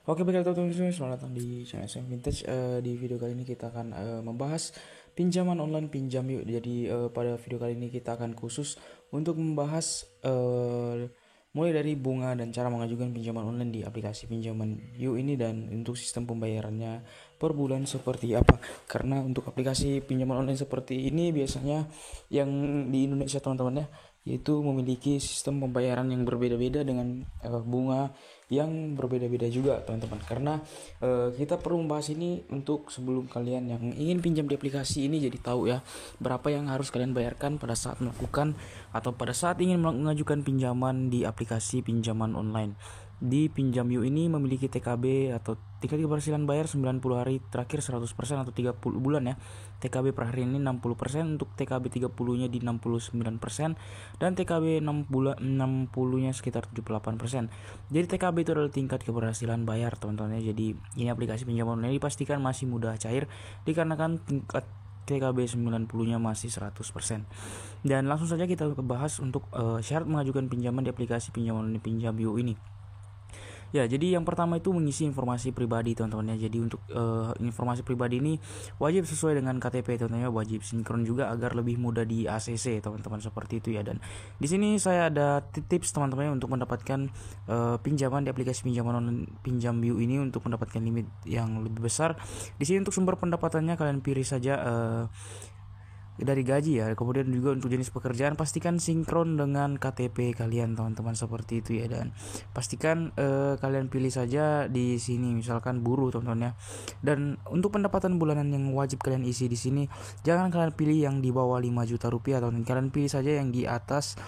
Oke, baiklah teman-teman semua, selamat datang di channel SM Vintage. Di video kali ini kita akan membahas pinjaman online pinjam yuk. Jadi pada video kali ini kita akan khusus untuk membahas mulai dari bunga dan cara mengajukan pinjaman online di aplikasi pinjaman yuk ini, dan untuk sistem pembayarannya per bulan seperti apa. Karena untuk aplikasi pinjaman online seperti ini biasanya yang di Indonesia teman-teman ya, yaitu memiliki sistem pembayaran yang berbeda-beda dengan bunga yang berbeda-beda juga teman-teman. Karena kita perlu membahas ini untuk sebelum kalian yang ingin pinjam di aplikasi ini jadi tahu ya berapa yang harus kalian bayarkan pada saat melakukan atau pada saat ingin mengajukan pinjaman di aplikasi pinjaman online. Di Pinjam Yuk ini memiliki TKB atau tingkat keberhasilan bayar 90 hari terakhir 100% atau 30 bulan ya. TKB per hari ini 60%, untuk TKB 30-nya di 69%, dan TKB 60-nya sekitar 78%. Jadi TKB itu adalah tingkat keberhasilan bayar teman-teman ya. Jadi ini aplikasi pinjaman online dipastikan masih mudah cair dikarenakan tingkat TKB 90-nya masih 100%. Dan langsung saja kita bahas untuk syarat mengajukan pinjaman di aplikasi pinjaman online Pinjam Yuk ini. Ya, jadi yang pertama itu mengisi informasi pribadi teman-teman ya. Jadi untuk informasi pribadi ini wajib sesuai dengan KTP teman-teman ya, wajib sinkron juga agar lebih mudah di ACC teman-teman, seperti itu ya. Dan di sini saya ada tips teman-teman ya untuk mendapatkan pinjaman di aplikasi pinjaman online Pinjam Yuk ini untuk mendapatkan limit yang lebih besar. Di sini untuk sumber pendapatannya kalian pilih saja dari gaji ya. Kemudian juga untuk jenis pekerjaan pastikan sinkron dengan KTP kalian teman-teman, seperti itu ya. Dan pastikan kalian pilih saja di sini misalkan buruh teman-teman ya. Dan untuk pendapatan bulanan yang wajib kalian isi di sini, jangan kalian pilih yang di bawah 5 juta rupiah teman-teman. Kalian pilih saja yang di atas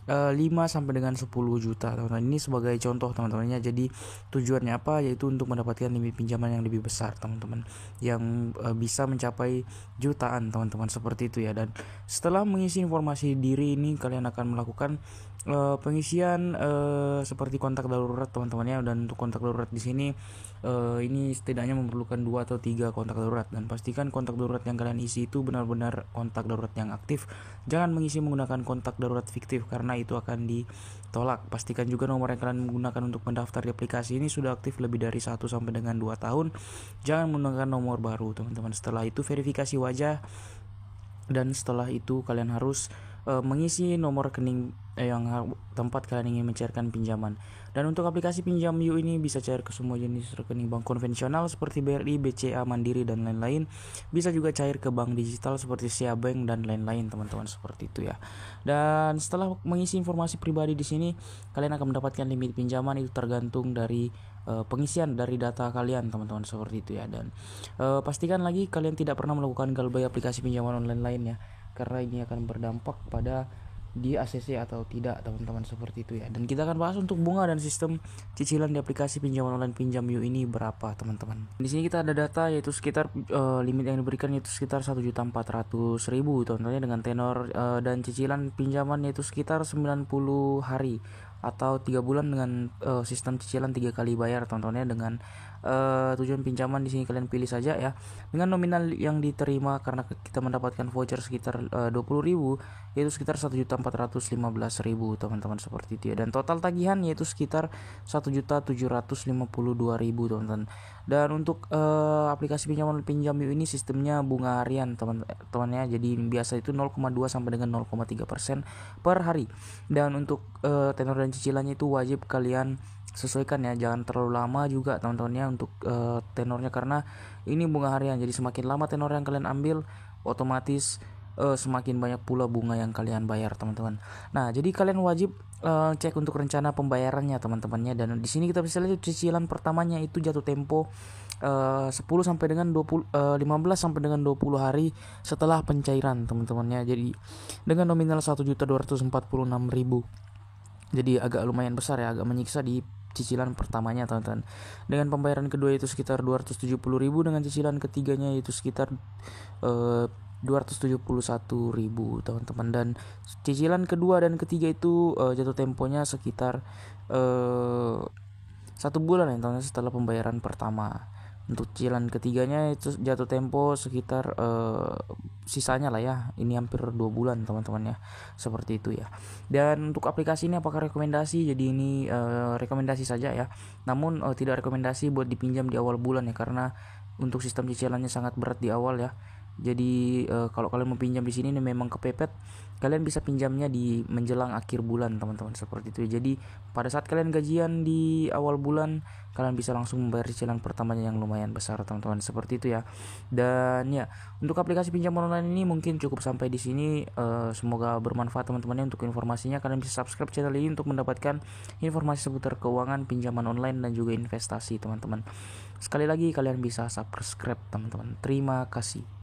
5 sampai dengan 10 juta teman-teman. Ini sebagai contoh teman-temannya. Jadi tujuannya apa? Yaitu untuk mendapatkan limit pinjaman yang lebih besar teman-teman, yang bisa mencapai jutaan teman-teman, seperti itu ya. Dan setelah mengisi informasi diri ini, kalian akan melakukan pengisian seperti kontak darurat teman-teman ya. Dan untuk kontak darurat di sini ini setidaknya memerlukan 2 atau 3 kontak darurat, dan pastikan kontak darurat yang kalian isi itu benar-benar kontak darurat yang aktif. Jangan mengisi menggunakan kontak darurat fiktif karena itu akan ditolak. Pastikan juga nomor yang kalian menggunakan untuk mendaftar di aplikasi ini sudah aktif lebih dari 1 sampai dengan 2 tahun. Jangan menggunakan nomor baru teman-teman. Setelah itu verifikasi wajah, dan setelah itu kalian harus mengisi nomor rekening yang tempat kalian ingin mencairkan pinjaman. Dan untuk aplikasi Pinjam Yuk ini bisa cair ke semua jenis rekening bank konvensional seperti BRI, BCA, Mandiri dan lain-lain. Bisa juga cair ke bank digital seperti Sia Bank dan lain-lain teman-teman, seperti itu ya. Dan setelah mengisi informasi pribadi di sini, kalian akan mendapatkan limit pinjaman itu tergantung dari pengisian dari data kalian teman-teman, seperti itu ya. Dan pastikan lagi kalian tidak pernah melakukan galbay aplikasi pinjaman online lainnya, karena ini akan berdampak pada di ACC atau tidak teman-teman, seperti itu ya. Dan kita akan bahas untuk bunga dan sistem cicilan di aplikasi pinjaman online Pinjam Yuk ini berapa teman-teman. Di sini kita ada data yaitu sekitar limit yang diberikan yaitu sekitar 1.400.000 teman-teman, dengan tenor dan cicilan pinjaman yaitu sekitar 90 hari atau 3 bulan dengan sistem cicilan 3 kali bayar teman-teman ya. Dengan tujuan pinjaman di sini kalian pilih saja ya. Dengan nominal yang diterima karena kita mendapatkan voucher sekitar 20.000 yaitu sekitar 1.415.000 teman-teman, seperti itu ya. Dan total tagihan yaitu sekitar 1.752.000 teman-teman. Dan untuk aplikasi pinjaman Pinjam Yuk ini sistemnya bunga harian teman-teman ya. Jadi biasa itu 0,2 sampai dengan 0,3% per hari. Dan untuk tenor dan cicilannya itu wajib kalian sesuaikan ya, jangan terlalu lama juga teman-teman ya untuk tenornya, karena ini bunga harian. Jadi semakin lama tenor yang kalian ambil, otomatis semakin banyak pula bunga yang kalian bayar teman-teman. Nah, jadi kalian wajib cek untuk rencana pembayarannya teman-temannya. Dan di sini kita bisa lihat cicilan pertamanya itu jatuh tempo 10 sampai dengan 15 sampai dengan 20 hari setelah pencairan teman-temannya. Jadi dengan nominal 1.246.000. Jadi agak lumayan besar ya, agak menyiksa di cicilan pertamanya teman-teman. Dengan pembayaran kedua itu sekitar 270.000, dengan cicilan ketiganya itu sekitar 271.000 teman-teman. Dan cicilan kedua dan ketiga itu jatuh temponya sekitar 1 bulan ya teman-teman setelah pembayaran pertama. Untuk cicilan ketiganya itu jatuh tempo sekitar sisanya lah ya, ini hampir 2 bulan teman-teman ya, seperti itu ya. Dan untuk aplikasi ini apakah rekomendasi? Jadi ini rekomendasi saja ya, namun tidak rekomendasi buat dipinjam di awal bulan ya, karena untuk sistem cicilannya sangat berat di awal ya. Jadi kalau kalian mau pinjam di sini ini memang kepepet, kalian bisa pinjamnya di menjelang akhir bulan teman-teman, seperti itu. Jadi pada saat kalian gajian di awal bulan, kalian bisa langsung membayar cicilan pertamanya yang lumayan besar teman-teman, seperti itu ya. Dan ya, untuk aplikasi pinjaman online ini mungkin cukup sampai di sini. Semoga bermanfaat teman-teman. Untuk informasinya kalian bisa subscribe channel ini untuk mendapatkan informasi seputar keuangan, pinjaman online dan juga investasi teman-teman. Sekali lagi kalian bisa subscribe teman-teman. Terima kasih.